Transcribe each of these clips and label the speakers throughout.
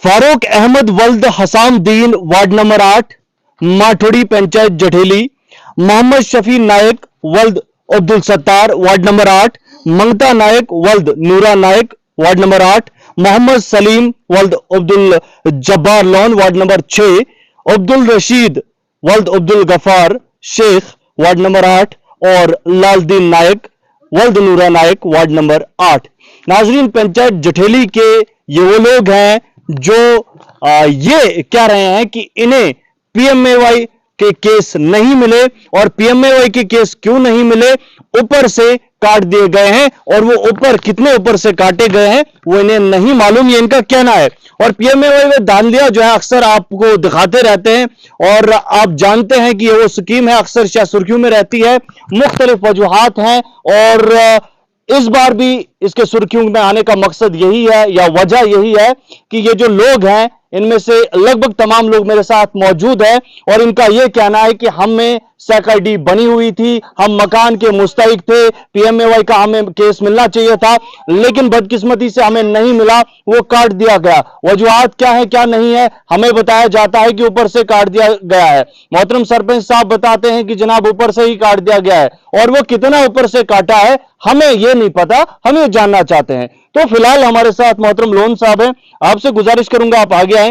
Speaker 1: फारूक अहमद वल्द Hasamuddin ward number 8 Mathodi panchayat Jatheli, Mohammad Shafi Nayak वल्द Abdul Sattar ward number 8, Mangta Nayak वल्द नूरा नायक वार्ड नंबर 8, मोहम्मद सलीम वल्द अब्दुल जब्बार लोन वार्ड नंबर 6, अब्दुल रशीद वल्द अब्दुल गफार शेख वार्ड नंबर 8 और लालदीन नायक वल्द नूरा नायक वार्ड नंबर 8। नाजरीन, पंचायत जठेली के ये वो लोग हैं जो ये कह रहे हैं कि इन्हें पीएमएवाई के केस नहीं मिले, और पीएमएवाई के केस क्यों नहीं मिले, ऊपर से काट दिए गए हैं, और वो ऊपर कितने ऊपर से काटे गए हैं वो इन्हें नहीं मालूम, ये इनका कहना है। और पीएमएवाई में दांधिया जो है अक्सर आपको दिखाते रहते हैं, और आप जानते हैं कि ये वो स्कीम है अक्सर शाह सुर्खियों में रहती है, मुख्तलिफ वजूहात हैं, और इस बार भी इसके सुर्खियों में आने का मकसद यही है या वजह यही है कि ये जो लोग हैं इनमें से लगभग तमाम लोग मेरे साथ मौजूद हैं, और इनका यह कहना है कि हमें SAC-ID बनी हुई थी, हम मकान के मुस्तहिक थे, पीएमएवाई का हमें केस मिलना चाहिए था, लेकिन बदकिस्मती से हमें नहीं मिला, वो काट दिया गया। वजूहात क्या है क्या नहीं है हमें बताया जाता है कि ऊपर से काट दिया गया है। मोहतरम सरपंच साहब बताते हैं कि जनाब ऊपर से ही काट दिया गया है, और वो कितना ऊपर से काटा है हमें ये नहीं पता, हम ये जानना चाहते हैं। तो फिलहाल हमारे साथ मोहतरम लोन साहब हैं, आपसे गुजारिश करूंगा आप आगे आए।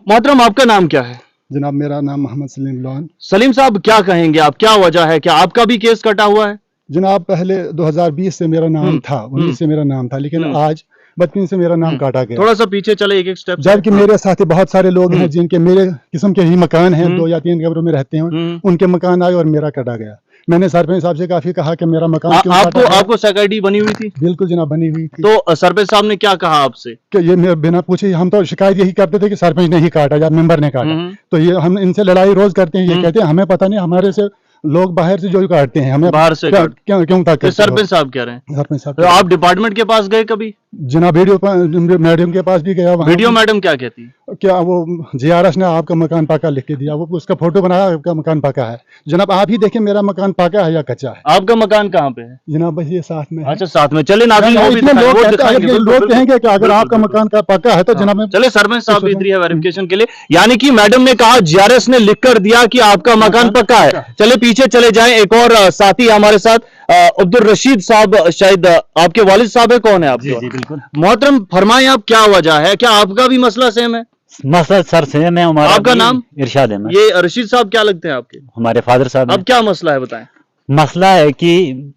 Speaker 1: मोहतरम, आपका नाम क्या है?
Speaker 2: जनाब, मेरा नाम मोहम्मद सलीम लोन।
Speaker 1: सलीम साहब, क्या कहेंगे आप, क्या वजह है, क्या आपका भी केस कटा हुआ है?
Speaker 2: जनाब, पहले 2020 से मेरा नाम था, 19 से मेरा नाम था, लेकिन आज बदकिस्मती से मेरा नाम काटा गया।
Speaker 1: थोड़ा सा पीछे चले एक एक स्टेप।
Speaker 2: जबकि मेरे साथी बहुत सारे लोग हैं जिनके मेरे किस्म के ही मकान हैं, 2 या 3 कमरों में रहते हैं, उनके मकान आए और मेरा कटा गया। मैंने सरपंच साहब से काफी कहा कि मेरा मकान क्यों
Speaker 1: आपको SAC-ID बनी हुई थी?
Speaker 2: बिल्कुल जनाब, बनी हुई थी।
Speaker 1: तो सरपंच साहब ने क्या कहा आपसे?
Speaker 2: कि ये मेरे बिना पूछे, हम तो शिकायत यही करते थे कि सरपंच ने ही काटा या मेंबर ने काटा, तो ये हम इनसे लड़ाई रोज करते हैं। ये कहते हैं हमें पता नहीं, हमारे से लोग बाहर से जो काटते हैं, हमें
Speaker 1: बाहर से
Speaker 2: क्यों तक।
Speaker 1: सरपंच साहब कह रहे हैं।
Speaker 2: सरपंच साहब,
Speaker 1: तो आप डिपार्टमेंट के पास गए कभी?
Speaker 2: जनाब, वीडियो मैडम के पास भी गया।
Speaker 1: वीडियो मैडम क्या कहती?
Speaker 2: क्या वो GRS ने आपका मकान पक्का लिख के दिया, वो उसका फोटो बनाया, आपका मकान पक्का है। जनाब, आप ही देखें मेरा मकान पक्का है या कच्चा है।
Speaker 1: आपका मकान कहाँ पे है?
Speaker 2: जनाब, बस ये साथ में है।
Speaker 1: अच्छा, साथ में। चले नाज़रीन,
Speaker 2: लोग कहेंगे कि अगर आपका मकान का पक्का है तो जनाब,
Speaker 1: चले सरपंच साहब इधर है वेरिफिकेशन के लिए। यानी कि मैडम ने कहा, GRS ने लिख कर दिया कि आपका मकान पक्का है। चले पीछे चले जाए, एक और साथी हमारे साथ अब्दुल रशीद साहब, शायद आपके वालिद साहब है, कौन है आप?
Speaker 3: जी बिल्कुल।
Speaker 1: मोहतरम, फरमाएं आप, क्या वजह है, क्या आपका भी मसला सेम है?
Speaker 3: मसला सर सेम है हमारा।
Speaker 1: आपका नाम?
Speaker 3: इरशाद अहमद।
Speaker 1: ये रशीद साहब क्या लगते हैं आपके?
Speaker 3: हमारे फादर साहब।
Speaker 1: अब क्या मसला है बताएं।
Speaker 3: मसला है कि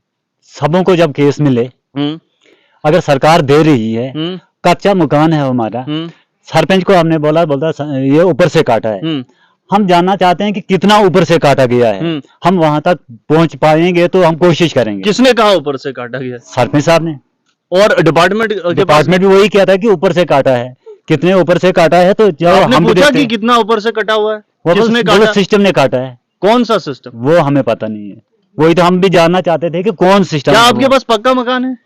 Speaker 3: सबों को जब केस मिले, अगर सरकार दे रही है, कच्चा मकान है हमारा, सरपंच को हमने बोलता ये ऊपर से काटा है, हम जानना चाहते हैं कि कितना ऊपर से काटा गया है। हम वहां तक पहुंच पाएंगे तो हम कोशिश करेंगे।
Speaker 1: किसने कहा ऊपर से काटा गया?
Speaker 3: सरपंच साहब ने।
Speaker 1: और डिपार्टमेंट
Speaker 3: भी वही कहता है कि ऊपर से काटा है, कितने ऊपर से काटा है। तो जब हम
Speaker 1: पूछा कि कितना ऊपर से कटा हुआ है,
Speaker 3: किसने काटा? सिस्टम ने काटा है।
Speaker 1: कौन सा सिस्टम?
Speaker 3: वो हमें पता नहीं है, वही तो हम भी जानना चाहते थे कि कौन सिस्टम।
Speaker 1: क्या आपके पास पक्का मकान है?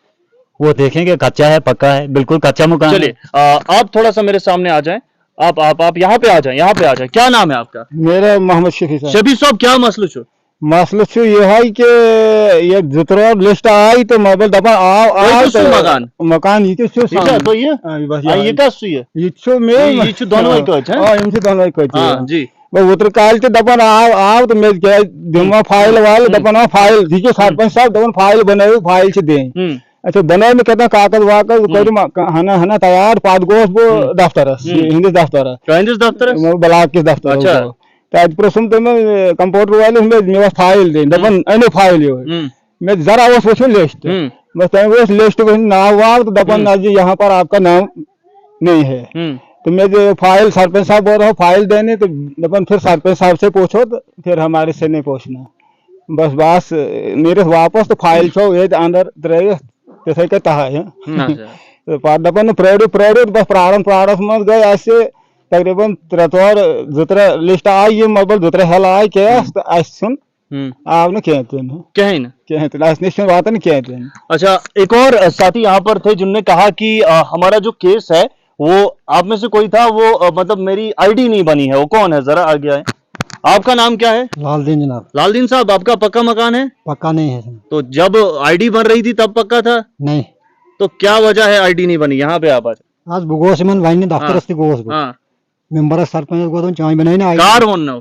Speaker 3: वो देखेंगे, कच्चा है, पक्का है, बिल्कुल कच्चा मकान।
Speaker 1: चलिए, आप थोड़ा सा मेरे सामने आ जाएं। आप यहाँ पे आ जाएं, यहाँ पे आ जाएं। क्या नाम है आपका?
Speaker 2: मेरा मोहम्मद शफी साहब।
Speaker 1: शफी साहब, क्या मसला छो?
Speaker 2: मसला छो ये है कि ये जितना लिस्ट आई तो मोबाइल दबा आओ
Speaker 1: तो
Speaker 2: मकान ये छो
Speaker 1: तो ये का सुई
Speaker 2: ये छो में
Speaker 1: ये छो दोनों एक है।
Speaker 2: हां, इनसे दोनों एक है।
Speaker 1: हां जी।
Speaker 2: वो उतर काल के दबन आओ तो मैं क्या दिमा फाइल वाले दबन फाइल ठीक है, सरपंच साहब दबन फाइल बनाओ, फाइल से दें। अच्छा, बनाए में कहता कागज वाकज कोई हना हना तैयार पादगोस वो दफ्तर है, हिंदी दफ्तर है,
Speaker 1: हिंदी दफ्तर है,
Speaker 2: ब्लॉक के दफ्तर। अच्छा, ताज प्रसम तो मैं कंप्यूटर वाले में मेरा फाइल दे दबन अने फाइल यो मैं जरा वो सोचो लिस्ट बस टाइम वो लिस्ट में नाम हुआ तो दबन ना जी यहाँ पर आपका नाम नहीं है। तो मैं जो फाइल सरपंच साहब बोल रहा हूँ फाइल देने, तो दबन फिर सरपंच साहब से पूछो, तो फिर हमारे से नहीं पूछना, बस मेरे वापस तो फाइल छो ये अंदर जैसे कहता है। तो दपन प्रोडक्ट बस प्रारंभ मत गए ऐसे तकरीबन 3 लिस्ट आई ये मोबाइल 2 हल आई क्या सुन आपने कहते हैं बात नहीं कहते हैं।
Speaker 1: अच्छा, एक और साथी यहाँ पर थे जिन्होंने कहा कि हमारा जो केस है वो आप में से कोई था, वो मतलब मेरी ID नहीं बनी है, वो कौन है, जरा आगे आए। आपका नाम क्या है?
Speaker 2: लालदीन जनाब।
Speaker 1: लालदीन साहब, आपका पक्का मकान है?
Speaker 2: पक्का नहीं है।
Speaker 1: तो जब ID बन रही थी तब पक्का था?
Speaker 2: नहीं।
Speaker 1: तो क्या वजह है ID नहीं बनी? यहाँ पे आप आ
Speaker 4: आज भुगोस मन वाइन दफ्तर गोस मेंबर सरपंच गो चाय बनाई ना
Speaker 1: कार होन ना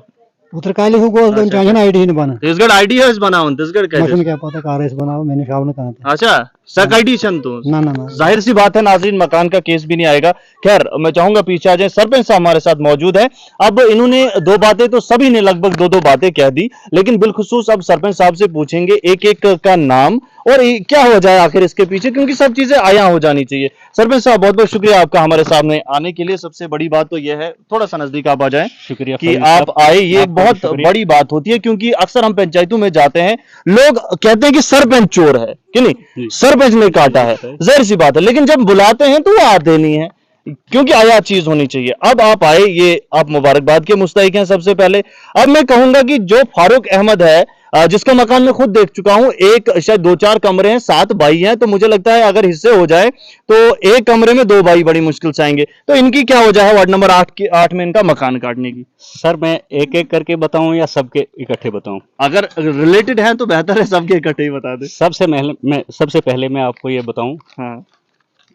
Speaker 4: उतर काली हो गोस दोन चाय ना आईडी ने बना
Speaker 1: तिसगड आईडी है बनावन तिसगड काय
Speaker 4: मशीन क्या पता कार ऐसे बनाओ मैंने शाव ने कहा
Speaker 1: अच्छा सक आईडी छन तो
Speaker 4: ना ना ना
Speaker 1: जाहिर सी बात है नाज़रीन, मकान का केस भी नहीं आएगा। खैर मैं चाहूंगा पीछे आ जाए, सरपंच साहब हमारे साथ मौजूद है। अब इन्होंने दो बातें तो सभी ने लगभग दो बातें कह दी, लेकिन बिलखुसूस अब सरपंच साहब से पूछेंगे एक एक का नाम और क्या हो जाए आखिर इसके पीछे, क्योंकि सब चीजें आया हो जानी चाहिए। सरपंच साहब बहुत बहुत शुक्रिया आपका हमारे सामने आने के लिए। सबसे बड़ी बात तो यह है, थोड़ा सा नजदीक आप आ जाए,
Speaker 3: शुक्रिया
Speaker 1: कि आप आए, ये एक बहुत बड़ी बात होती है, क्योंकि अक्सर हम पंचायतों में जाते हैं, लोग कहते हैं कि सरपंच चोर है कि नहीं, सरपंच ने काटा है, जाहिर सी बात है, लेकिन जब बुलाते हैं तो वो आते नहीं है, क्योंकि आया चीज होनी चाहिए। अब आप आए, ये आप मुबारकबाद के मुस्तहिक हैं सबसे पहले। अब मैं कहूंगा कि जो फारूक अहमद है, जिसका मकान मैं खुद देख चुका हूं, एक शायद 2-4 कमरे हैं, 7 भाई हैं, तो मुझे लगता है अगर हिस्से हो जाए तो एक कमरे में 2 भाई बड़ी मुश्किल से आएंगे। तो इनकी क्या वजह है वार्ड नंबर 8 में इनका मकान काटने की?
Speaker 3: सर मैं एक एक करके बताऊं या सबके इकट्ठे बताऊं?
Speaker 1: अगर रिलेटेड है तो बेहतर है सबके इकट्ठे ही बता दे।
Speaker 3: सबसे पहले मैं आपको ये बताऊं
Speaker 1: हाँ।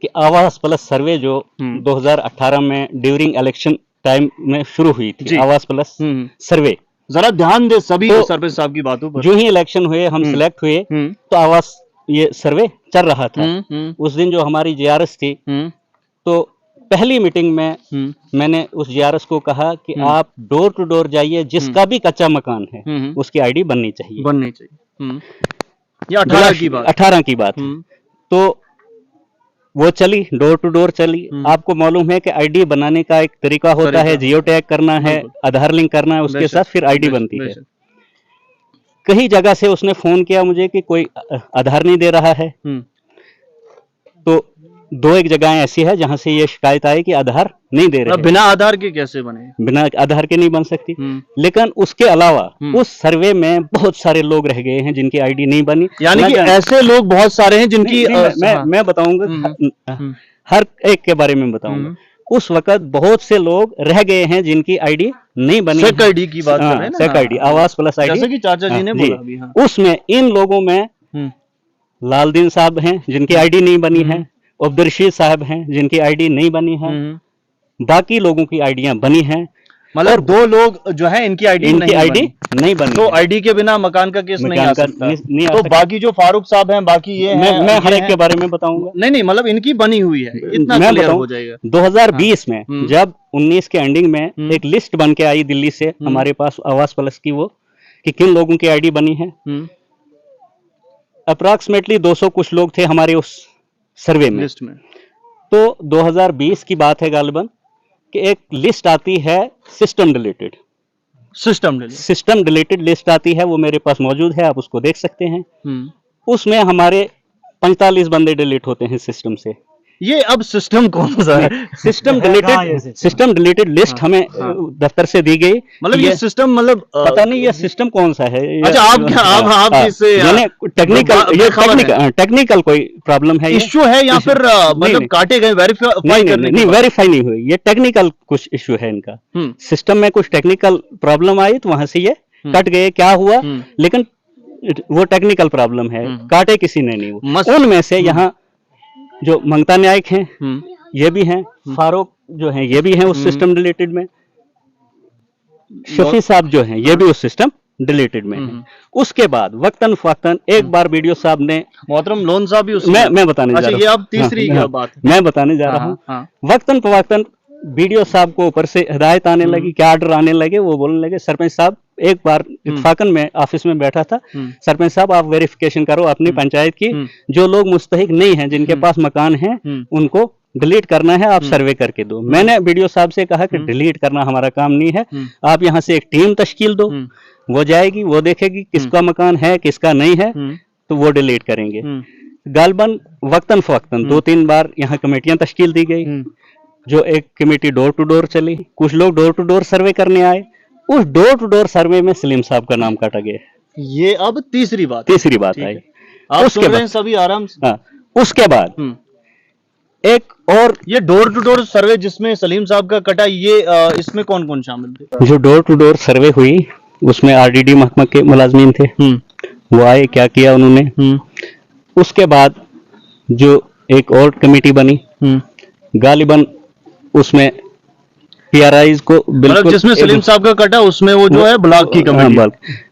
Speaker 3: कि आवास प्लस सर्वे जो 2018 में ड्यूरिंग इलेक्शन टाइम में शुरू हुई थी, आवास प्लस सर्वे,
Speaker 1: जरा ध्यान दे सभी तो सरपंच साहब की बातों पर।
Speaker 3: जो ही इलेक्शन हुए, हम सिलेक्ट हुए, तो आवास ये सर्वे चल रहा था। उस दिन जो हमारी जीआरएस थी, तो पहली मीटिंग में मैंने उस जीआरएस को कहा कि आप डोर टू डोर जाइए, जिसका भी कच्चा मकान है उसकी आईडी बननी चाहिए।
Speaker 1: ये 18 की बात
Speaker 3: तो वो चली, डोर टू डोर चली। आपको मालूम है कि आईडी बनाने का एक तरीका होता है, जियो टैग करना है, आधार लिंक करना है, उसके साथ फिर आईडी बनती है। कई जगह से उसने फोन किया मुझे कि कोई आधार नहीं दे रहा है, तो 2-1 जगह ऐसी है जहां से ये शिकायत आई कि आधार नहीं दे रहे।
Speaker 1: बिना आधार के कैसे बने? बिना
Speaker 3: आधार के नहीं बन सकती। लेकिन उसके अलावा उस सर्वे में बहुत सारे लोग रह गए हैं जिनकी आईडी नहीं बनी।
Speaker 1: यानी कि ऐसे लोग बहुत सारे हैं जिनकी
Speaker 3: मैं बताऊंगा, हर एक के बारे में बताऊंगा। उस वक्त बहुत से लोग रह गए हैं जिनकी आईडी नहीं बनी।
Speaker 1: सेक आईडी की बात कर रहे हैं ना?
Speaker 3: सेक आईडी, आवास प्लस आईडी,
Speaker 1: जैसे कि चाचा जी ने बोला अभी।
Speaker 3: उसमें इन लोगों में लालदीन साहब हैं जिनकी आईडी नहीं बनी है, अब्दुल रशीद साहब हैं जिनकी आईडी नहीं बनी है, बाकी लोगों की आईडियां बनी हैं।
Speaker 1: मतलब 2 लोग जो है इनकी आईडी
Speaker 3: नहीं बनी,
Speaker 1: तो आईडी के बिना मकान का केस नहीं आ सकता। तो बाकी जो फारूक साहब हैं, बाकी ये
Speaker 3: मैं हर एक के बारे में बताऊंगा।
Speaker 1: नहीं, मतलब इनकी बनी हुई है, इतना क्लियर हो जाएगा।
Speaker 3: 2020 में जब 19 के एंडिंग में एक लिस्ट बन के आई दिल्ली से हमारे पास आवास प्लस की, वो कि किन लोगों की आईडी बनी है। अप्रॉक्सीमेटली 200 कुछ लोग थे हमारे उस सर्वे में, लिस्ट में। तो 2020 की बात है गालिबन, कि एक लिस्ट आती है सिस्टम डिलीटेड लिस्ट आती है, वो मेरे पास मौजूद है, आप उसको देख सकते हैं। उसमें हमारे 45 बंदे डिलीट होते हैं सिस्टम से।
Speaker 1: ये अब सिस्टम कौन सा है?
Speaker 3: सिस्टम डिलीटेड लिस्ट हमें दफ्तर से दी गई।
Speaker 1: मतलब ये सिस्टम, मतलब
Speaker 3: पता नहीं ये सिस्टम कौन सा है।
Speaker 1: अच्छा, आप इससे
Speaker 3: टेक्निकल कोई प्रॉब्लम है,
Speaker 1: इश्यू है, या फिर मतलब काटे गए वेरीफाई करने?
Speaker 3: नहीं, वेरीफाई नहीं हुई, ये टेक्निकल कुछ इश्यू है इनका। सिस्टम में कुछ टेक्निकल प्रॉब्लम आई तो वहां से ये कट गए, क्या हुआ, लेकिन वो टेक्निकल प्रॉब्लम है, काटे किसी ने नहीं। उनमें से यहाँ जो मंगता नायक हैं, ये भी हैं, फारूक जो हैं ये भी हैं उस सिस्टम डिलीटेड में, शफी साहब जो हैं ये भी उस सिस्टम डिलीटेड में हैं। उसके बाद वक्तन फवक्तन एक बार वीडियो साहब ने,
Speaker 1: मोहतरम लोन साहब भी
Speaker 3: मैं बताने जा रहा हूँ,
Speaker 1: ये अब तीसरी बात
Speaker 3: मैं बताने जा रहा हूँ। वक्तन फवक्तन वीडियो साहब को ऊपर से हिदायत आने लगी, क्या ऑर्डर आने लगे, वो बोलने लगे सरपंच साहब, एक बार इत्फाकन में ऑफिस में बैठा था, सरपंच साहब आप वेरिफिकेशन करो अपनी पंचायत की, जो लोग मुस्तहिक नहीं हैं, जिनके पास मकान है, उनको डिलीट करना है, आप सर्वे करके दो। मैंने वीडियो साहब से कहा कि डिलीट करना हमारा काम नहीं है, आप यहाँ से एक टीम तश्कील दो, वो जाएगी, वो देखेगी किसका मकान है किसका नहीं है, तो वो डिलीट करेंगे। गालबन वक्तन फवक्तन 2-3 बार यहाँ कमेटियां तश्कील दी गई, जो एक कमेटी डोर टू डोर चली, कुछ लोग डोर टू डोर सर्वे करने आए, उस डोर टू डोर सर्वे में सलीम साहब का नाम काटा गया।
Speaker 1: ये अब तीसरी बात
Speaker 3: आई।
Speaker 1: उसके बाद सभी आराम से,
Speaker 3: उसके बाद एक और,
Speaker 1: ये डोर टू डोर सर्वे जिसमें सलीम साहब का कटा, ये इसमें कौन कौन शामिल थे?
Speaker 3: जो डोर टू डोर सर्वे हुई उसमें आरडीडी महकमा के मुलाजमीन थे, वो आए, क्या किया उन्होंने। उसके बाद जो एक और कमेटी बनी,
Speaker 5: गालिबन उसमें पीआरआईज को
Speaker 1: मतलब
Speaker 5: बिल्कुल
Speaker 1: जिसमें सलीम साहब का कटा उसमें वो जो है ब्लॉक की कमेटी,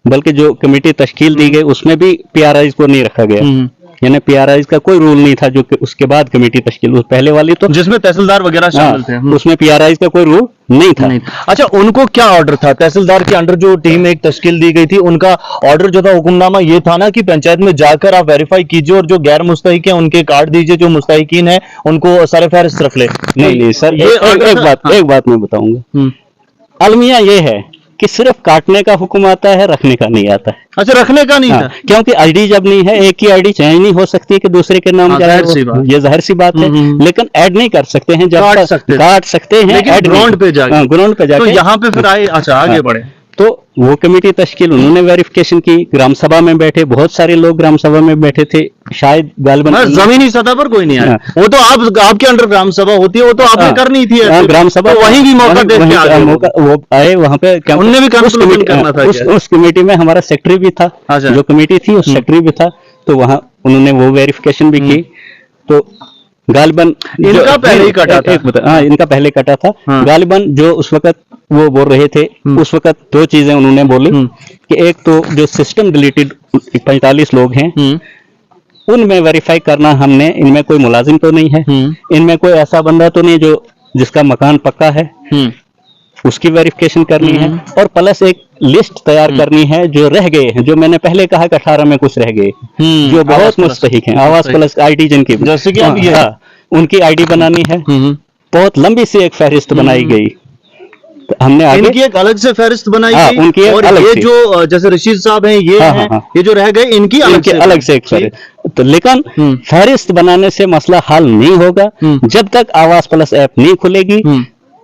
Speaker 5: बल्कि जो कमेटी तश्कील दी गई उसमें भी पीआरआईज को नहीं रखा गया। यानी पीआरआईज का कोई रूल नहीं था जो कि उसके बाद कमेटी तश्कील, उस पहले वाली तो
Speaker 1: जिसमें तहसीलदार वगैरह शामिल थे।
Speaker 5: उसमें पीआरआईज का कोई रूल नहीं था।
Speaker 1: अच्छा, उनको क्या ऑर्डर था? तहसीलदार के अंडर जो टीम एक तश्कील दी गई थी, उनका ऑर्डर जो था, हुक्मनामा ये था ना कि पंचायत में जाकर आप वेरीफाई कीजिए और जो गैर मुस्तहिक है उनके कार्ड दीजिए, जो मुस्तहिकीन है उनको सर फहरिस्त रख ले।
Speaker 5: नहीं सर, एक बात मैं बताऊंगा। अलमिया ये है कि सिर्फ काटने का हुक्म आता है, रखने का नहीं आता है।
Speaker 1: अच्छा, रखने का नहीं था?
Speaker 5: क्योंकि आईडी जब नहीं है, एक ही आईडी चेंज नहीं हो सकती कि दूसरे के नाम जाए, ये जाहिर सी बात है। लेकिन ऐड नहीं कर सकते हैं, जब काट सकते हैं
Speaker 1: ग्राउंड पे जाके,
Speaker 5: ग्राउंड पे जाके।
Speaker 1: तो यहाँ पे फिर आए, अच्छा आगे बढ़े
Speaker 5: तो वो कमेटी तश्कील, उन्होंने वेरिफिकेशन की, ग्राम सभा में बैठे, बहुत सारे लोग ग्राम सभा में बैठे थे, शायद गालिबन
Speaker 1: जमीनी सतह पर कोई नहीं आया। वो तो आपके अंडर ग्राम सभा होती है, वो तो आपने करनी थी
Speaker 5: ग्राम सभा,
Speaker 1: तो वहीं भी मौका दे के आ गए।
Speaker 5: वो आए वहां पे,
Speaker 1: उनने भी कंसल्टेशन करना था।
Speaker 5: उस कमेटी में हमारा सेक्रेटरी भी था, जो कमेटी थी उस सेक्रेटरी भी था, तो वहां उन्होंने वो वेरिफिकेशन भी की। तो गालिबन
Speaker 1: इनका पहले ही कटा था।
Speaker 5: हाँ, इनका पहले कटा था। गालिबन जो उस वक्त वो बोल रहे थे, उस वक्त दो चीजें उन्होंने बोली कि एक तो जो सिस्टम डिलीटेड 45 लोग हैं, उनमें वेरीफाई करना हमने, इनमें कोई मुलाजिम तो नहीं है, इनमें कोई ऐसा बंदा तो नहीं जो जिसका मकान पक्का है, उसकी वेरिफिकेशन करनी है। और प्लस एक लिस्ट तैयार करनी है जो रह गए हैं, जो मैंने पहले कहा कि 18 में कुछ रह गए जो बहुत मुस्तहिक हैं, आवास प्लस आईडी जिनकी,
Speaker 1: जैसे कि अब ये
Speaker 5: उनकी आईडी बनानी है। बहुत लंबी सी एक फहरिस्त बनाई गई, हमने आगे
Speaker 1: इनकी एक अलग से फहरिस्त बनाई गई,
Speaker 5: उनकी
Speaker 1: और
Speaker 5: अलग
Speaker 1: ये
Speaker 5: से।
Speaker 1: जो जैसे रशीद साहब हैं, ये हैं, ये जो रह गए, इनकी अलग से एक
Speaker 5: फहरिस्त। तो लेकिन फहरिस्त बनाने से मसला हल नहीं होगा जब तक आवास प्लस ऐप नहीं खुलेगी।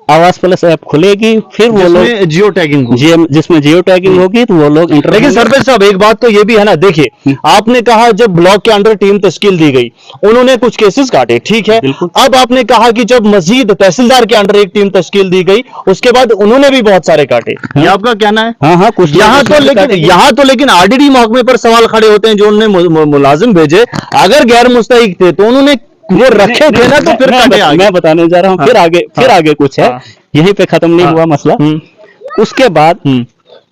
Speaker 5: आवास प्लस ऐप खुलेगी, फिर वो लोग
Speaker 1: जियो टैगिंग
Speaker 5: जिसमें जियो टैगिंग होगी तो वो लोग।
Speaker 1: लेकिन सरपंच साहब, एक बात तो ये भी है ना, देखिए आपने कहा जब ब्लॉक के अंडर टीम तश्कील दी गई, उन्होंने कुछ केसेस काटे, ठीक है। अब आपने कहा कि जब मजीद तहसीलदार के अंडर एक टीम तश्कील दी गई, उसके बाद उन्होंने भी बहुत सारे काटे। ये आपका कहना है?
Speaker 5: हाँ, कुछ
Speaker 1: यहाँ तो लेकिन आरडीडी महकमे पर सवाल खड़े होते हैं, जो उन्होंने मुलाजिम भेजे, अगर गैर मुस्तहिक थे तो उन्होंने वो रखे थे ना, तो फिर
Speaker 5: मैं बताने जा रहा हूँ। फिर आगे कुछ है, यहीं पे खत्म नहीं हुआ मसला। उसके बाद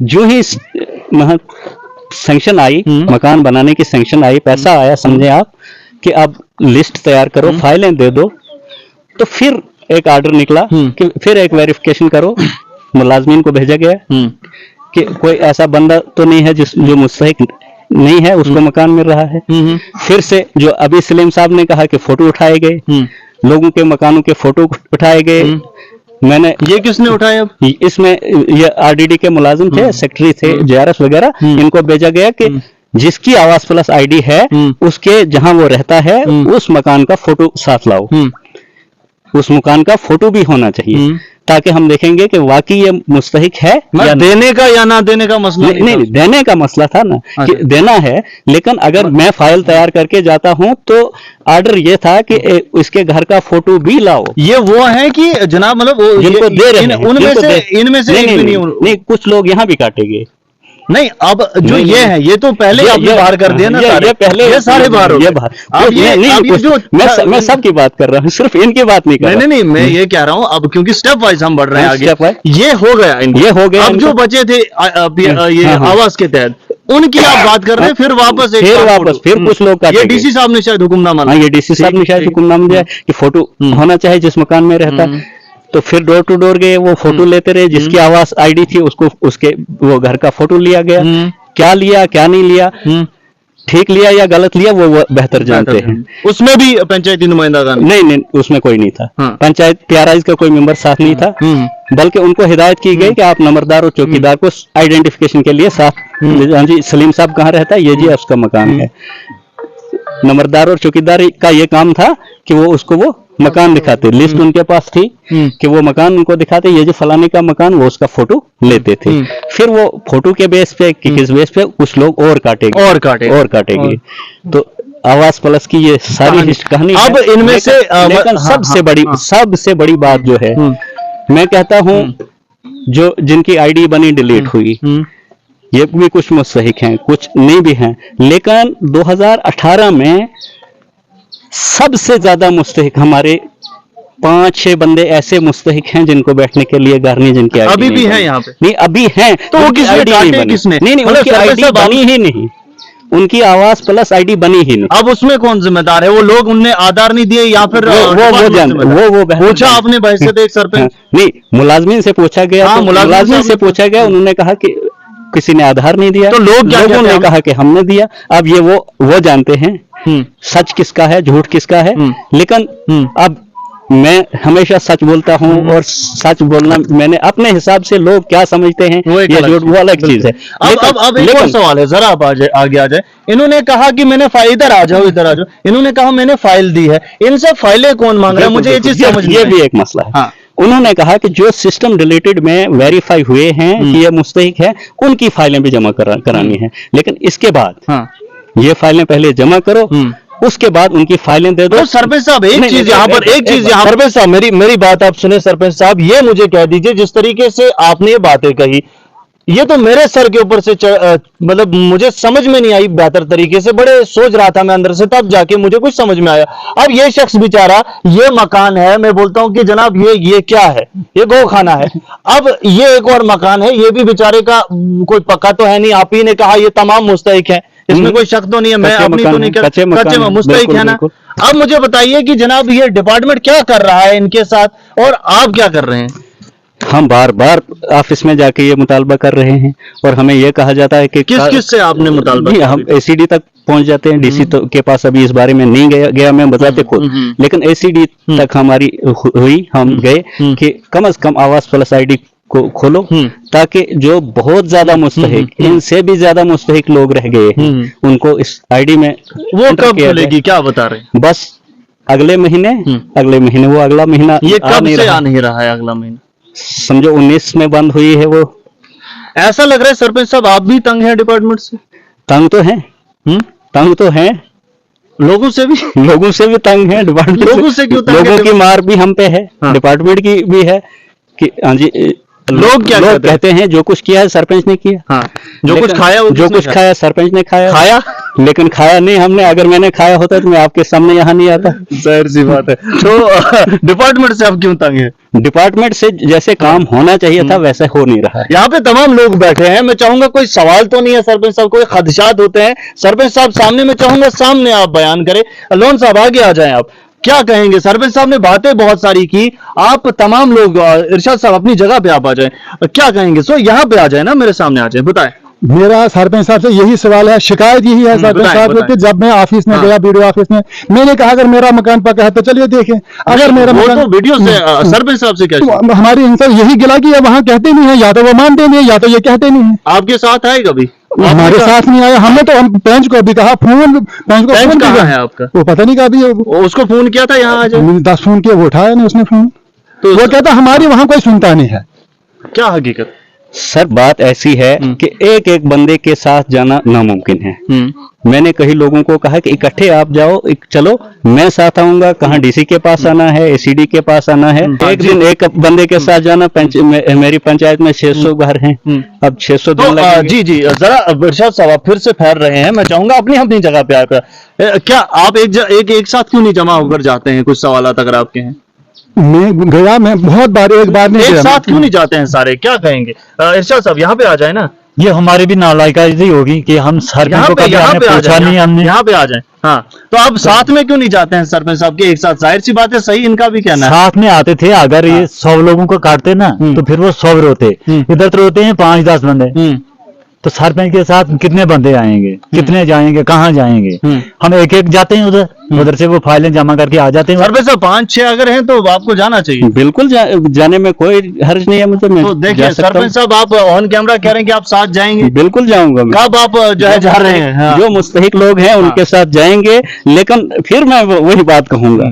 Speaker 5: जो ही सैंक्शन आई, मकान बनाने की सैंक्शन आई, पैसा आया, समझे आप कि अब लिस्ट तैयार करो, फाइलें दे दो, तो फिर एक ऑर्डर निकला कि फिर एक वेरिफिकेशन करो। मुलाजमीन को भेजा गया कि कोई ऐसा बंदा तो नहीं है जो मुस्तहिक नहीं है, उसको मकान मिल रहा है। फिर से जो अभी सलीम साहब ने कहा कि फोटो उठाए गए, लोगों के मकानों के फोटो उठाए गए। मैंने
Speaker 1: ये किसने उठाए? अब
Speaker 5: इसमें ये आरडीडी के मुलाजिम थे, सेक्रेटरी थे, जेआरएस वगैरह, इनको भेजा गया कि जिसकी आवास प्लस आईडी है, उसके जहां वो रहता है उस मकान का फोटो साथ लाओ। उस मकान का फोटो भी होना चाहिए, ताकि हम देखेंगे कि वाकई ये मुस्तहिक है या
Speaker 1: देने का या ना देने का मसला
Speaker 5: नहीं, देने का मसला था ना कि देना है। लेकिन अगर मैं फाइल तैयार करके जाता हूं तो ऑर्डर ये था कि इसके घर का फोटो भी लाओ।
Speaker 1: ये वो है कि जनाब, मतलब
Speaker 5: जिनको दे रहे हैं,
Speaker 1: इनमें से
Speaker 5: नहीं, कुछ लोग यहाँ भी काटेंगे।
Speaker 1: नहीं, अब जो ये है, ये तो पहले आपने बाहर कर दिया ना,
Speaker 5: ये पहले
Speaker 1: ये सारे बाहर हो गए।
Speaker 5: मैं सबकी बात कर रहा हूँ, सिर्फ इनकी बात नहीं कर रहा।
Speaker 1: नहीं, मैं ये कह रहा हूँ अब, क्योंकि स्टेप वाइज हम बढ़ रहे हैं आगे। ये हो गया, अब जो बचे थे ये आवास के तहत, उनकी आप बात कर रहे हैं। फिर
Speaker 5: कुछ लोग
Speaker 1: ये डीसी साहब ने शायद हुक्मनामा,
Speaker 5: ये डीसी साहब ने शायद हुक्मनामा दिया कि फोटो होना चाहिए जिस मकान में रहता है। तो फिर डोर टू डोर गए, वो फोटो लेते रहे, जिसकी आवास आईडी थी उसको उसके वो घर का फोटो लिया गया। क्या लिया क्या नहीं लिया, ठीक लिया या गलत लिया, वो बेहतर जानते हैं।
Speaker 1: उसमें भी पंचायती नुमाइंदा
Speaker 5: नहीं, उसमें कोई नहीं था। पंचायत पीआरआईज का कोई मेंबर साथ नहीं था, बल्कि उनको हिदायत की गई कि आप नंबरदार और चौकीदार को आइडेंटिफिकेशन के लिए साथ, हाँ जी सलीम साहब कहाँ रहता है, ये जी उसका मकान है। नंबरदार और चौकीदार का ये काम था कि वो उसको वो मकान दिखाते, लिस्ट उनके पास थी कि वो मकान उनको दिखाते, ये जो फलाने का मकान, वो उसका फोटो लेते थे। फिर वो फोटो के बेस पे किस बेस पे कुछ लोग और काटेंगे। तो आवास प्लस की ये सारी कहानी।
Speaker 1: अब इनमें से
Speaker 5: लेकिन सबसे बड़ी बात जो है, मैं कहता हूँ, जो जिनकी आईडी बनी डिलीट हुई, ये भी कुछ मुस्तहिक हैं, कुछ नहीं भी हैं। लेकिन 2018 में सबसे ज्यादा मुस्तहिक हमारे 5-6 बंदे ऐसे मुस्तहिक हैं जिनको बैठने के लिए घर नहीं, जिनकी आईडी
Speaker 1: अभी भी
Speaker 5: नहीं
Speaker 1: है
Speaker 5: बनी।
Speaker 1: यहाँ पे?
Speaker 5: नहीं, अभी हैं
Speaker 1: तो वो
Speaker 5: उनकी
Speaker 1: किसने
Speaker 5: ID नहीं
Speaker 1: डांटे,
Speaker 5: बनी।
Speaker 1: किसने?
Speaker 5: नहीं,
Speaker 1: मतलब
Speaker 5: उनकी
Speaker 1: सरपंच
Speaker 5: आईडी
Speaker 1: साहब,
Speaker 5: बनी ही नहीं, उनकी आवास प्लस आईडी बनी ही नहीं।
Speaker 1: अब उसमें कौन जिम्मेदार है? वो लोग उनने आधार नहीं दिए या फिर
Speaker 5: वो
Speaker 1: डिपार्टमेंट
Speaker 5: जान
Speaker 1: जिम्मेदार?
Speaker 5: वो
Speaker 1: पूछा आपने बहसत एक सरपंच?
Speaker 5: नहीं, मुलाजमीन से पूछा गया,
Speaker 1: हाँ,
Speaker 5: तो
Speaker 1: मुलाजिम
Speaker 5: मुलाजमीन
Speaker 1: साहब
Speaker 5: से
Speaker 1: ने
Speaker 5: पूछा गया, उन्होंने कहा कि किसी ने आधार नहीं दिया।
Speaker 1: तो लोग क्या
Speaker 5: लोगों
Speaker 1: कहते
Speaker 5: ने
Speaker 1: हैं?
Speaker 5: कहा कि हमने दिया। अब ये वो जानते हैं सच किसका है, झूठ किसका है। लेकिन अब मैं हमेशा सच बोलता हूँ, और सच बोलना मैंने अपने हिसाब से, लोग क्या समझते हैं
Speaker 1: वो एक
Speaker 5: ये
Speaker 1: अलग
Speaker 5: झूठ, वो अलग चीज है।
Speaker 1: अब एक और सवाल है, जरा आप आगे आ जाए। इन्होंने कहा कि मैंने फाइल, इधर आ जाओ, इधर आ जाओ। इन्होंने कहा मैंने फाइल दी है, इन सब फाइलें कौन मांग रहा है? मुझे ये चीज समझ नहीं
Speaker 5: ये
Speaker 1: आई।
Speaker 5: भी एक मसला है।
Speaker 1: हाँ।
Speaker 5: उन्होंने कहा कि जो सिस्टम रिलेटेड में वेरीफाई हुए हैं कि ये मुस्तहिक है, उनकी फाइलें भी जमा करानी है। लेकिन इसके बाद
Speaker 1: हाँ।
Speaker 5: ये फाइलें पहले जमा करो, उसके बाद उनकी फाइलें दे दो।
Speaker 1: तो सरपंच साहब एक
Speaker 5: नहीं,
Speaker 1: चीज यहाँ पर, एक चीज यहाँ, सरपंच साहब मेरी बात आप सुने। सरपंच साहब ये मुझे कह दीजिए, जिस तरीके से आपने ये बातें कही, ये तो मेरे सर के ऊपर से मतलब मुझे समझ में नहीं आई बेहतर तरीके से। बड़े सोच रहा था मैं अंदर से, तब जाके मुझे कुछ समझ में आया। अब ये शख्स बेचारा, ये मकान है, मैं बोलता हूँ कि जनाब ये क्या है? ये गौ खाना है। अब ये एक और मकान है, ये भी बेचारे का कोई पक्का तो है नहीं। आप ही ने कहा ये तमाम मुस्तहिक है, इसमें कोई शक तो नहीं है। मैं अपनी तो नहीं कच्चे में मुस्तहिक है ना। अब मुझे बताइए कि जनाब ये डिपार्टमेंट क्या कर रहा है इनके साथ, और आप क्या कर रहे हैं?
Speaker 5: हम बार बार ऑफिस में जाके ये मुतालबा कर रहे हैं, और हमें ये कहा जाता है कि
Speaker 1: किस से आपने मुतालबा किया?
Speaker 5: हम एसीडी तक पहुंच जाते हैं। डीसी तो के पास अभी इस बारे में नहीं गया मैं बताते खुद, लेकिन एसीडी तक हमारी हुई, हम गए कि कम से कम आवास प्लस आईडी को खोलो, ताकि जो बहुत ज्यादा मुस्तहिक, इनसे भी ज्यादा मुस्तहिक लोग रह गए हैं, उनको इस आईडी में
Speaker 1: वो कब खुलेगी, क्या बता रहे हैं?
Speaker 5: बस अगले महीने वो अगला महीना
Speaker 1: ये कब से आ नहीं रहा है? अगला महीना
Speaker 5: समझो 19 में बंद हुई है वो।
Speaker 1: ऐसा लग रहा है सरपंच साहब आप भी तंग हैं डिपार्टमेंट से?
Speaker 5: तंग तो है, तंग तो है,
Speaker 1: लोगों से भी
Speaker 5: तंग है। डिपार्टमेंट
Speaker 1: लोगों से क्यों तंग है?
Speaker 5: लोगों की मार भी हम पे है, डिपार्टमेंट की भी है कि हाँ जी, लोग कहते हैं जो कुछ किया है सरपंच ने किया।
Speaker 1: हाँ, जो कुछ खाया वो
Speaker 5: जो कुछ खाया सरपंच ने खाया, लेकिन खाया नहीं हमने। अगर मैंने खाया होता तो मैं आपके सामने यहाँ नहीं आता।
Speaker 1: जाहिर सी बात है। तो डिपार्टमेंट से अब क्यों तंग है?
Speaker 5: डिपार्टमेंट से जैसे काम होना चाहिए था वैसे हो नहीं रहा है।
Speaker 1: यहाँ पे तमाम लोग बैठे हैं, मैं चाहूंगा कोई सवाल तो नहीं है सरपंच साहब, कोई खदशात होते हैं सरपंच साहब सामने, मैं चाहूंगा सामने आप बयान करें। लोन साहब आगे आ जाएं, आप क्या कहेंगे? सरपंच साहब ने बातें बहुत सारी की, आप तमाम लोग, इरशाद साहब अपनी जगह पे आप आ जाएं, क्या कहेंगे? सो यहाँ पे आ जाए ना, मेरे सामने आ जाए, बताएं।
Speaker 2: मेरा सरपंच साहब से यही सवाल है, शिकायत यही है सरपंच साहब को कि जब मैं ऑफिस में गया, वीडियो ऑफिस में, मैंने कहा अगर मेरा मकान पक्का है तो चलिए देखें। अगर मेरा मकान,
Speaker 1: तो वीडियो से सरपंच साहब से क्या
Speaker 2: तो हमारी इनसे यही गिला कि वहाँ कहते नहीं है, या तो वो मानते नहीं है या तो ये कहते नहीं है।
Speaker 1: आपके साथ है कभी?
Speaker 2: हमारे साथ नहीं आया। हमने तो हम पेंच को भी कहा, पेंच
Speaker 1: कहाँ है आपका?
Speaker 2: वो पता नहीं कभी,
Speaker 1: उसको फोन किया था यहाँ आ जाओ,
Speaker 2: 10 फोन किया, वो उठाया नहीं उसने फोन।
Speaker 1: तो
Speaker 2: वो कहता हमारी वहाँ कोई सुनता नहीं है।
Speaker 1: क्या हकीकत?
Speaker 5: सर बात ऐसी है कि एक एक बंदे के साथ जाना नामुमकिन है। मैंने कई लोगों को कहा कि इकट्ठे आप जाओ, चलो मैं साथ आऊंगा। कहाँ डीसी के पास आना है, एसीडी के पास आना है, एक दिन एक बंदे के साथ जाना। मेरी पंचायत में 600 घर हैं, अब 600 दिन लगेंगे।
Speaker 1: जी जरा इरशाद साहब आप फिर से फैल रहे हैं, मैं चाहूंगा अपनी अपनी जगह पे आकर, क्या आप एक साथ क्यों नहीं जमा होकर जाते हैं? कुछ सवाल अगर आपके हैं।
Speaker 2: मैं गया, मैं बहुत बार, एक बार नहीं
Speaker 1: एक
Speaker 2: गया।
Speaker 1: साथ क्यों नहीं जाते हैं सारे, क्या कहेंगे? इरशाद साहब यहाँ पे आ जाए ना।
Speaker 3: ये हमारी भी नालायकी होगी कि हम सरपंच को कभी हमने पूछा नहीं, हमने
Speaker 1: यहाँ पे आ जाए। हाँ, तो आप साथ में क्यों नहीं जाते हैं सरपंच साहब के एक साथ? जाहिर सी बात है, सही इनका भी कहना है।
Speaker 3: साथ में आते थे, अगर ये 100 लोगों को काटते ना तो फिर वो 100 रोते, इधर तो रोते हैं 5-10 बंदे। तो सरपंच के साथ कितने बंदे आएंगे, कितने जाएंगे, कहाँ जाएंगे? हम एक एक जाते हैं उधर से वो फाइलें जमा करके आ जाते हैं।
Speaker 1: सरपंच साहब 5-6 अगर हैं तो आपको जाना चाहिए।
Speaker 5: बिल्कुल जाने में कोई हर्ज नहीं है मुझे।
Speaker 1: तो देखिए सरपंच साहब आप ऑन कैमरा कह रहे हैं कि आप साथ जाएंगे,
Speaker 5: बिल्कुल जाऊंगा मैं।
Speaker 1: कब आप जो है जा रहे हैं? हाँ।
Speaker 5: जो मुस्तहिक लोग हैं उनके साथ जाएंगे, लेकिन फिर मैं वही बात कहूंगा,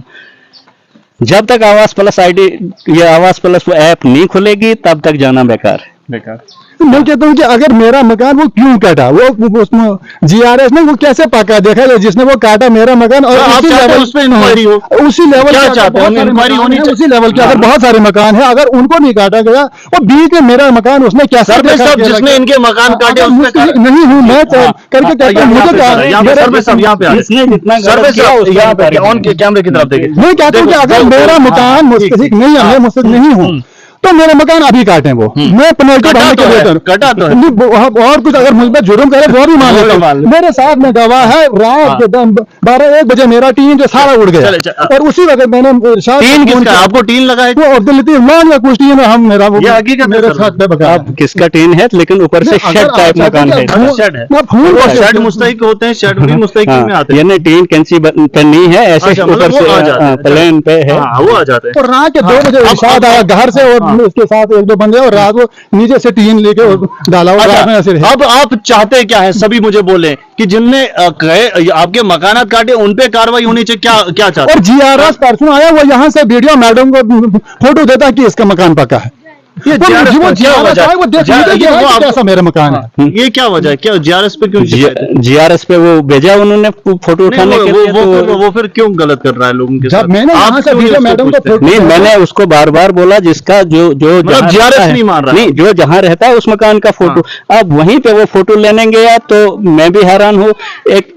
Speaker 5: जब तक आवास प्लस आईडी या आवास प्लस वो ऐप नहीं खुलेगी तब तक जाना बेकार है।
Speaker 1: बेकार।
Speaker 2: मैं कहता हूँ कि अगर मेरा मकान वो क्यों काटा, वो उसमें GRS में वो कैसे पका, देखा जाए जिसने वो काटा मेरा मकान, और
Speaker 1: आप
Speaker 2: उसी
Speaker 1: चाहते हैं
Speaker 2: लेवल
Speaker 1: उस पे इंक्वायरी हो?
Speaker 2: उसी लेवल
Speaker 1: क्या
Speaker 2: के अगर
Speaker 1: चाहते हैं?
Speaker 2: बहुत सारे
Speaker 1: इंक्वायरी
Speaker 2: मकान
Speaker 1: होनी
Speaker 2: हैं,
Speaker 1: चाहिए।
Speaker 2: उसी लेवल के अगर बहुत सारे मकान है, अगर उनको नहीं काटा गया, और बीच में मेरा मकान उसने कैसे
Speaker 1: सरपंच साहब जिसने इनके मकान काटे उस पे
Speaker 2: मुस्तहिक नहीं हूँ मैं, करके कहता हूँ मुझे
Speaker 1: सरपंच साहब यहाँ पे आ
Speaker 5: जिसने जितना गलत
Speaker 1: सरपंच
Speaker 5: किया
Speaker 1: साहब
Speaker 5: उसका
Speaker 1: यहाँ पे
Speaker 5: इंक्वायरी
Speaker 1: ऑन के कैमरे की तरफ देखिए।
Speaker 2: मैं कहता हूँ कि अगर मेरा मकान मुस्तहिक नहीं है, मैं मुस्तहिक नहीं हूँ, तो मेरा मकान अभी काटें वो, मैं पेनल्टी
Speaker 1: कटा
Speaker 2: भरने
Speaker 1: तो
Speaker 2: के लिए
Speaker 1: है,
Speaker 2: तैयार
Speaker 1: कटा तो है।
Speaker 2: नहीं, और कुछ अगर मुझ पर जुर्म करे वो भी मान
Speaker 1: वो भी
Speaker 2: लेता
Speaker 1: मान
Speaker 2: हूँ।
Speaker 1: ले।
Speaker 2: मेरे साथ में गवाह है, रात के 12-1 बजे मेरा टीन जो सारा उड़ गया,
Speaker 1: चले,
Speaker 2: और उसी वक्त मैंने इरशाद
Speaker 1: टीन
Speaker 2: को फोन
Speaker 1: किसका?
Speaker 2: किया।
Speaker 1: आपको टीन लगा है?
Speaker 2: वो अब्दुल लतीफ लॉन या कुछ टीन है, हम मेरा वो
Speaker 1: ये हकीकत है
Speaker 2: मेरे
Speaker 1: सर।
Speaker 2: साथ में बका
Speaker 5: अब किसका टीन है, लेकिन ऊपर से
Speaker 2: नहीं,
Speaker 5: शेड
Speaker 2: अगर
Speaker 5: टाइप
Speaker 2: आप
Speaker 5: मकान है।
Speaker 2: चाहते हैं
Speaker 1: शेड है।
Speaker 2: मैं फोन
Speaker 1: वो
Speaker 2: कर
Speaker 1: शेड मुस्तहिक होते हैं, शेड भी मुस्तहिक में आते हैं।
Speaker 5: यानी टीन कैंची नहीं है, ऐसे
Speaker 1: अच्छा,
Speaker 5: ऊपर
Speaker 1: मतलब वो आ जाते
Speaker 5: से
Speaker 1: हैं।
Speaker 5: प्लेन पे है।
Speaker 1: हाँ, वो आ जाते हैं।
Speaker 2: और रात के 2 बजे इरशाद आया घर से, और उसके साथ 1-2 बंदे, और रात को नीचे से टीन लेके और डाला, और रात में ऐसे
Speaker 1: अच्छा,
Speaker 2: रहे।
Speaker 1: अब आप चाहते क्या है? सभी मुझे बोले कि जिनने कहे आपके मकानात काटे उन पे कार्रवाई होनी चाहिए, क्या क्या चाहते
Speaker 2: और GRS परसों आया, वो यहाँ से वीडियो मैडम को फोटो देता कि इसका मकान पका है।
Speaker 1: ये
Speaker 2: वो
Speaker 1: GRS
Speaker 2: वो
Speaker 1: पर क्या
Speaker 2: GRS
Speaker 1: वजह है?
Speaker 2: आया, वो देख
Speaker 1: ये
Speaker 2: लीजिए
Speaker 1: वो
Speaker 2: कि
Speaker 1: आप-
Speaker 2: कैसा मेरा मकान है।
Speaker 1: ये क्या वजह है? क्या GRS पे क्यों शिकायत है?
Speaker 5: GRS पे वो भेजा उन्होंने फोटो
Speaker 1: नहीं,
Speaker 5: उठाने के लिए,
Speaker 1: वो फिर क्यों गलत कर रहा है लोगों के
Speaker 2: जब
Speaker 1: साथ?
Speaker 2: मैंने यहाँ से
Speaker 1: क्यों
Speaker 2: वीडियो
Speaker 1: उसको
Speaker 2: मैडम को
Speaker 1: पूछते हैं?
Speaker 2: फोटो
Speaker 5: नहीं, मैंने उसको बार बार बोला जिसका जो जो
Speaker 1: मतलब
Speaker 5: जहाँ
Speaker 1: GRS
Speaker 5: रहता है,
Speaker 1: नहीं मान रहा है।
Speaker 5: नहीं, जो जहाँ रहता है उस मकान का फोटो, अब वहीं पे वो फोटो लेने गया तो मैं भी हैरान हूँ। एक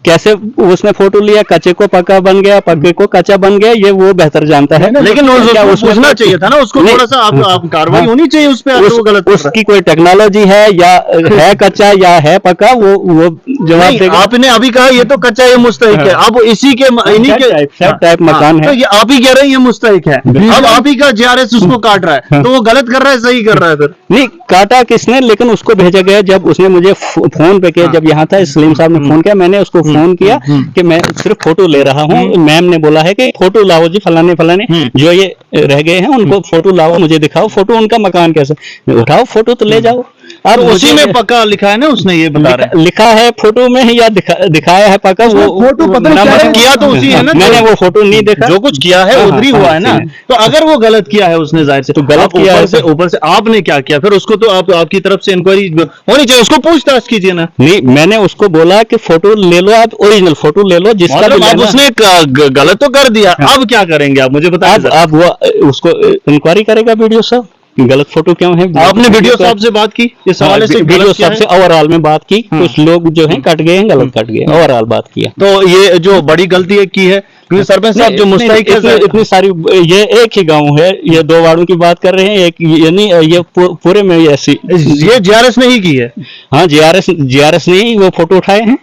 Speaker 5: कैसे उसने फोटो लिया, कच्चे को पक्का बन गया, पक्के को कच्चा बन गया, ये वो बेहतर जानता है।
Speaker 1: लेकिन
Speaker 5: क्या
Speaker 1: उसको
Speaker 5: उसमें
Speaker 1: पूछना चाहिए था ना, उसको
Speaker 5: नहीं,
Speaker 1: थोड़ा सा आप कार्रवाई
Speaker 5: हाँ।
Speaker 1: होनी चाहिए उस पे, अगर वो गलत कर रहा है।
Speaker 5: उसकी कोई टेक्नोलॉजी है या है कच्चा या है पक्का, वो जवाब
Speaker 1: नहीं,
Speaker 5: देगा।
Speaker 1: आपने अभी कहा ये तो कच्चा, ये मुस्तहिक है। अब इसी के इन्हीं के
Speaker 5: शेड टाइप मकान
Speaker 1: तो
Speaker 5: है।
Speaker 1: ये आप ही कह रहे हैं ये मुस्तहिक है, अब आप ही का GRS उसको काट रहा है, तो वो गलत कर रहा है सही कर रहा है फिर?
Speaker 5: नहीं, काटा किसने, लेकिन उसको भेजा गया जब उसने मुझे फोन पे किया, जब यहाँ था सलीम साहब ने फोन किया, मैंने उसको फोन किया कि मैं सिर्फ फोटो ले रहा हूँ। मैम ने बोला है कि फोटो लाओ जी, फलाने फलाने जो ये रह गए हैं उनको फोटो लाओ, मुझे दिखाओ फोटो, उनका मकान कैसे, उठाओ फोटो तो ले जाओ।
Speaker 1: और उसी में पक्का लिखा है ना, उसने ये बता रहे हैं।
Speaker 5: लिखा है फोटो में ही या दिखाया है पक्का, वो
Speaker 2: फोटो पता नहीं क्या है।
Speaker 1: किया तो उसी है ना,
Speaker 5: मैंने वो फोटो नहीं देखा।
Speaker 1: जो कुछ किया है
Speaker 5: हाँ,
Speaker 1: उधर ही
Speaker 5: हाँ,
Speaker 1: हुआ है ना।
Speaker 5: हाँ।
Speaker 1: तो अगर वो गलत किया है उसने, जाहिर से
Speaker 5: तो गलत
Speaker 1: आप
Speaker 5: किया है
Speaker 1: ऊपर से आपने क्या किया फिर? उसको तो आपकी तरफ से इंक्वायरी होनी चाहिए, उसको पूछताछ कीजिए ना।
Speaker 5: नहीं, मैंने उसको बोला कि फोटो ले लो, आप ओरिजिनल फोटो ले लो जिसका भी
Speaker 1: मतलब अब
Speaker 5: लेना।
Speaker 1: उसने गलत तो कर दिया, अब क्या करेंगे आप मुझे बताइए जरा।
Speaker 5: अब वो उसको इंक्वायरी करेगा वीडियो साहब, गलत फोटो क्यों है।
Speaker 1: आपने वीडियो साहब से बात की इस हवाले से?
Speaker 5: वीडियो
Speaker 1: गलत क्या
Speaker 5: साहब से
Speaker 1: है?
Speaker 5: ओवरऑल में बात की, कुछ लोग जो हैं कट गए हैं, गलत कट गए, ओवरऑल बात किया।
Speaker 1: तो ये जो बड़ी गलती है की है, क्योंकि सरपंच साहब जो मुस्तहिक है,
Speaker 5: इतनी सारी, ये एक ही गांव है, ये 2 वार्डों की बात कर रहे हैं, एक यानी ये पूरे में ऐसी।
Speaker 1: ये GRS ने ही की है।
Speaker 5: हाँ, GRS ने ही वो फोटो उठाए हैं।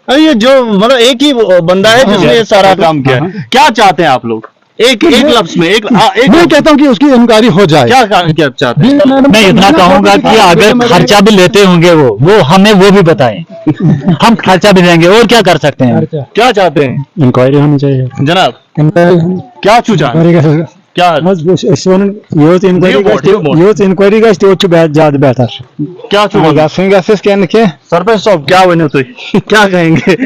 Speaker 1: अरे ये जो मतलब एक ही बंदा है जिसने ये सारा काम किया है। क्या चाहते हैं आप लोग? एक लफ्ज में एक
Speaker 2: मैं कहता हूँ कि उसकी इंक्वायरी हो जाए।
Speaker 1: क्या चाहते हैं?
Speaker 3: मैं इतना कहूंगा कि अगर खर्चा भी लेते होंगे वो हमें वो भी बताएं, हम खर्चा भी देंगे, और क्या कर सकते हैं।
Speaker 1: क्या चाहते हैं
Speaker 4: इंक्वायरी होनी चाहिए।
Speaker 1: जनाब?
Speaker 4: इंक्वायरी
Speaker 1: क्या चूचा क्या?
Speaker 4: यूथ इंक्वायरी का स्टेज ज्यादा बेहतर।
Speaker 1: क्या चूचा? सरपंच साहब क्या बने तो क्या कहेंगे?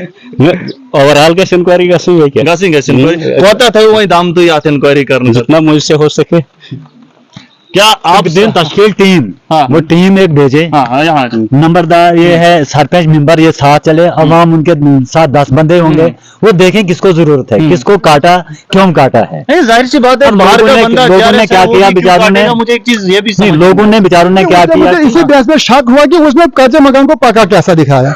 Speaker 5: ओवरऑल कैसे इंक्वायरी का सही है क्या?
Speaker 1: गासिंग कैसे होता था वही दाम तो याद इंक्वायरी करने से।
Speaker 5: जितना मुझसे हो सके।
Speaker 1: क्या आप
Speaker 3: दिन तश्कील टीम,
Speaker 1: हाँ।
Speaker 3: वो टीम एक भेजे,
Speaker 1: हाँ यहाँ
Speaker 3: नंबरदार ये है, सरपंच मेंबर ये साथ चले, अवाम उनके साथ 10 बंदे होंगे, वो देखें किसको जरूरत है, किसको काटा, क्यों काटा है।
Speaker 1: नहीं, जाहिर सी बात है,
Speaker 3: और
Speaker 1: बाहर का बंदा
Speaker 3: लोगों ने क्या किया बेचारों ने,
Speaker 1: मुझे एक चीज ये भी
Speaker 3: नहीं,
Speaker 1: समझ
Speaker 3: लोगों ने बेचारों ने क्या किया,
Speaker 2: मुझे इसी बहस में शक हुआ कि उसने कच्चे मकान को पका कैसा दिखाया,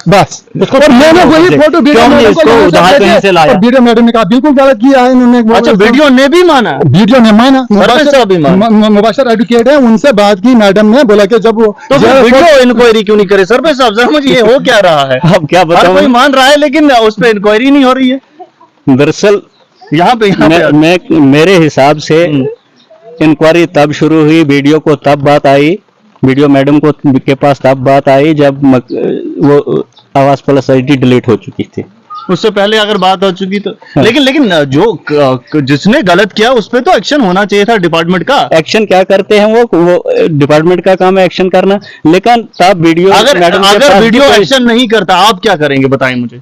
Speaker 2: बस। और मैंने वही फोटो
Speaker 3: क्यों नहीं इसको उधार कहीं से लाया।
Speaker 2: वीडियो मैडम ने कहा बिल्कुल गलत किया है इन्होंने।
Speaker 1: अच्छा, वीडियो ने भी माना?
Speaker 2: वीडियो ने माना,
Speaker 1: सरपंच साहब भी माना।
Speaker 2: मुबाशर एडवोकेट है, उनसे बात की मैडम ने, बोला कि जब वो
Speaker 1: तो फिर वीडियो इंक्वायरी क्यों नहीं करे? सरपंच साहब जरा मुझे ये हो क्या रहा है?
Speaker 5: अब क्या
Speaker 1: हर
Speaker 5: बताऊं,
Speaker 1: कोई मान रहा है लेकिन उस पर इंक्वायरी नहीं हो रही है।
Speaker 5: दरअसल
Speaker 1: यहाँ पे
Speaker 5: मेरे हिसाब से इंक्वायरी तब शुरू हुई, वीडियो को तब बात आई, वीडियो मैडम को के पास तब बात आई जब वो आवाज प्लस आईडी डिलीट हो चुकी थी।
Speaker 1: उससे पहले अगर बात हो चुकी तो लेकिन जो जिसने गलत किया उस पर तो एक्शन होना चाहिए था डिपार्टमेंट का।
Speaker 5: एक्शन क्या करते हैं वो डिपार्टमेंट का काम है एक्शन करना, लेकिन तब वीडियो
Speaker 1: अगर वीडियो एक्शन नहीं करता आप क्या करेंगे बताएं मुझे?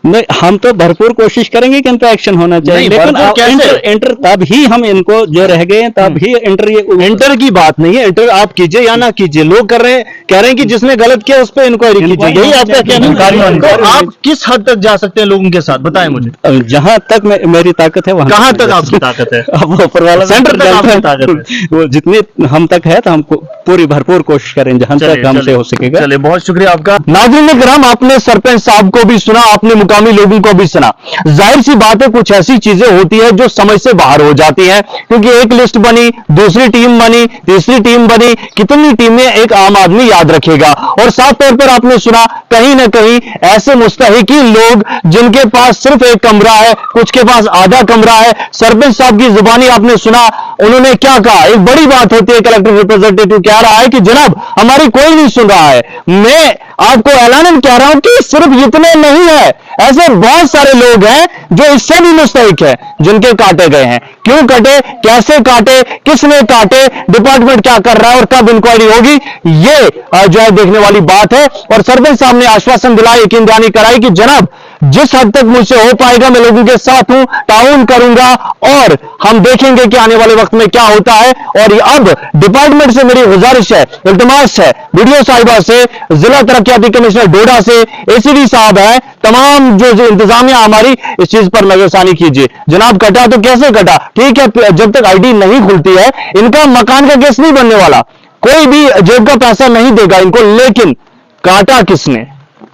Speaker 5: नहीं, हम तो भरपूर कोशिश करेंगे कि इन पे एक्शन होना चाहिए,
Speaker 1: नहीं,
Speaker 5: लेकिन
Speaker 1: भरपूर कैसे?
Speaker 5: इंटर तब ही हम इनको जो रह गए हैं तब ही इंटर ये
Speaker 1: इंटर की बात नहीं है, इंटर आप कीजिए या ना कीजिए, लोग कर रहे हैं, कह रहे हैं कि जिसने गलत किया उस पर इंक्वायरी कीजिए, यही आपका कहना है। तो आप किस हद तक जा सकते हैं लोगों के साथ, बताएं मुझे।
Speaker 5: जहां तक मेरी ताकत है वहां
Speaker 1: कहां तक आपकी ताकत है?
Speaker 5: अब वो ऊपर वाला
Speaker 1: सेंटर तक
Speaker 5: जानता
Speaker 1: आपकी
Speaker 5: है।
Speaker 1: ताकत है।
Speaker 5: वो जितनी हम तक है तो हमको पूरी भरपूर कोशिश करें जहां तक हमसे हो सकेगा।
Speaker 1: चलिए, बहुत शुक्रिया आपका। नाज़रीन किराम, आपने सरपंच साहब को भी सुना, आपने मुकामी लोगों को भी सुना। जाहिर सी बात है, कुछ ऐसी चीजें होती है जो समझ से बाहर हो जाती है, क्योंकि एक लिस्ट बनी, दूसरी टीम बनी, तीसरी टीम बनी, कितनी टीमें एक आम आदमी याद रखेगा। और साफ तौर पर आपने सुना, कहीं ना कहीं ऐसे मुस्तहिकी लोग जिनके पास सिर्फ एक कमरा है, कुछ के पास आधा कमरा है। सरपंच साहब की जुबानी आपने सुना, उन्होंने क्या कहा। एक बड़ी बात होती है, कलेक्टर रिप्रेजेंटेटिव कह रहा है कि जनाब हमारी कोई नहीं सुन रहा है। मैं आपको ऐलान कह रहा हूं कि सिर्फ इतने नहीं है, ऐसे बहुत सारे लोग हैं जो इससे भी मुस्तहिक है, जिनके काटे गए हैं। क्यों कटे, कैसे काटे, किसने काटे, डिपार्टमेंट क्या कर रहा है और कब इंक्वायरी होगी, ये जो है देखने वाली बात है। और सरपंच साहब ने आश्वासन दिलाया, यकीन दहानी कराई कि जनाब जिस हद तक मुझसे हो पाएगा मैं लोगों के साथ हूं, ताउन करूंगा और हम देखेंगे कि आने वाले वक्त में क्या होता है। और अब डिपार्टमेंट से मेरी गुजारिश है, इल्तिमास है, वीडियो साहिबा से, जिला तरक्याती कमिश्नर डोडा से, एसीडी साहब है, तमाम जो इंतजामिया हमारी, इस चीज पर नजरसानी कीजिए। जनाब कटा तो कैसे कटा, ठीक है, जब तक आईडी नहीं खुलती है इनका मकान का केस नहीं बनने वाला, कोई भी जेब का पैसा नहीं देगा इनको। लेकिन काटा किसने,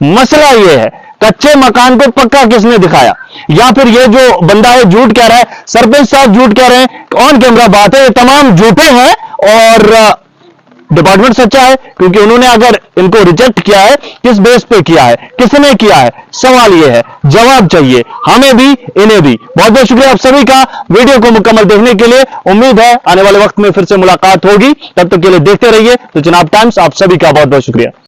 Speaker 1: मसला यह है, कच्चे मकान को पक्का किसने दिखाया, या फिर ये जो बंदा है झूठ कह रहा है, सरपंच साहब झूठ कह रहे हैं, ऑन कैमरा बात है, ये तमाम झूठे हैं। और डिपार्टमेंट सच्चा है, क्योंकि उन्होंने अगर इनको रिजेक्ट किया है, किस बेस पे किया है, किसने किया है, सवाल यह है, जवाब चाहिए हमें भी, इन्हें भी। बहुत बहुत शुक्रिया आप सभी का वीडियो को मुकम्मल देखने के लिए। उम्मीद है आने वाले वक्त में फिर से मुलाकात होगी, तब तक के लिए देखते रहिए तो जनाब टाइम्स। आप सभी का बहुत बहुत शुक्रिया।